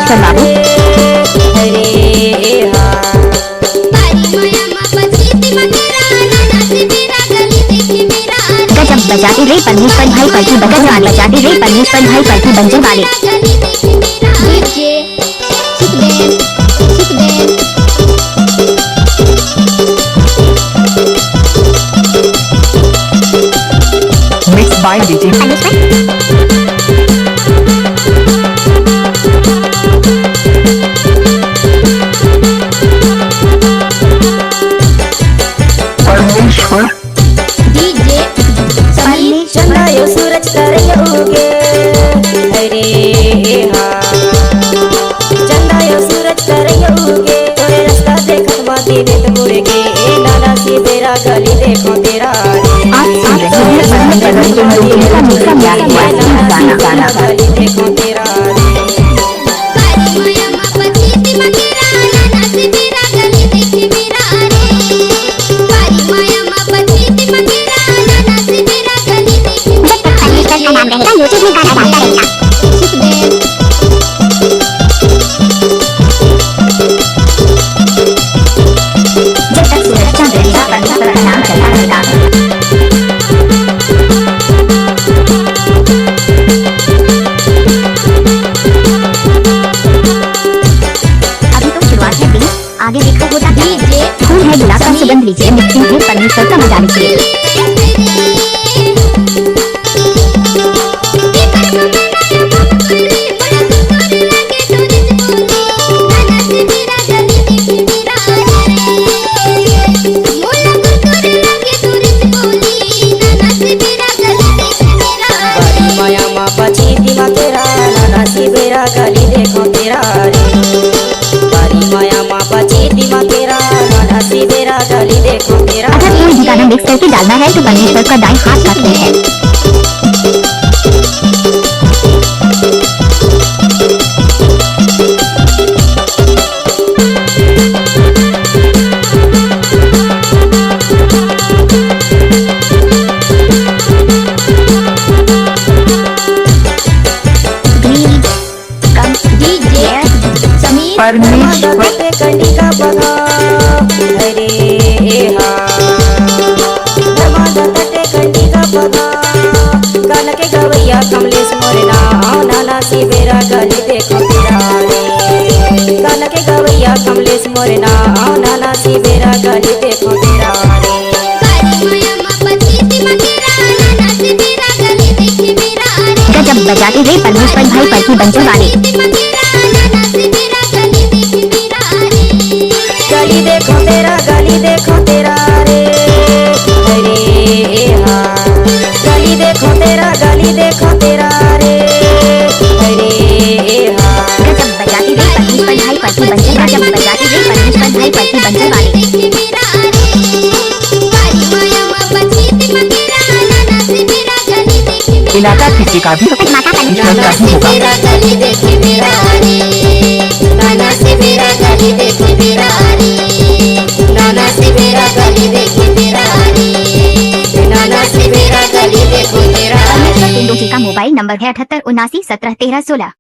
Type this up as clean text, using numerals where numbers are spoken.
परमेश्वर बाबू। गजब बजाते रे परमेश्वर भाई पलकी बजाते रे परमेश्वर भाई पलकी बंजर वाले। Mixed by DJ परमेश्वर डीजे समीर चंदा यो सूरज करे उगे अरे हाँ चंदा यो सूरज करे उगे तोरे रास्ता देखत बाती देत मुड़गे नाना सी तेरा गली देखो तेरा गली देखो तेरा यूट्यूब में गाना डालता रहेगा। जब तक सूरज चांद रहेगा परमेश्वर का नाम चलता रहेगा। अभी तो शुरुआत है दिन, आगे देखो होता है। फूल है गुलाब का सुगंध लीजिए, मिक्सिंग है परमेश्वर का मजा लीजिए। बची दिमा तेरा नाना सी बेरा गली देखो तेरा रे बारी माया माँ बची दिमा तेरा नाना सी बेरा गली देखो तेरा। अगर कोई भी गाना मिक्स करके डालना है तो परमेश्वर का दाएं हाथ का खेल है। परमेश्वर कंडी का बगा अरे हाँ कंडी का बगा गाना के गवैया कमलेश मोरना नाना सी बेरा गली देखो तेरा रे गाना के गवैया कमलेश मोरना नाना सी बेरा गली देखो तेरा रे गजब बजाते रे परमेश्वर भाई पलकी बंजर वाले। गली देखो तेरा रे अरे हाँ गली देखो तेरा रे अरे हाँ गजब बजाते रे परमेश्वर भाई पलकी बंजर। गजब बजाते रे परमेश्वर भाई पलकी बंजर वाले। इलाका किसी का भी परमेश्वर का ही होगा। गली देखी मेरा रे नाना से मेरा गली देखी मेरा रे नाना से मेरा गली देखी मेरा रे नाना से मेरा गली देखो तेरा। परमेश्वर जी का मोबाइल नंबर है 78 79 17 13 16।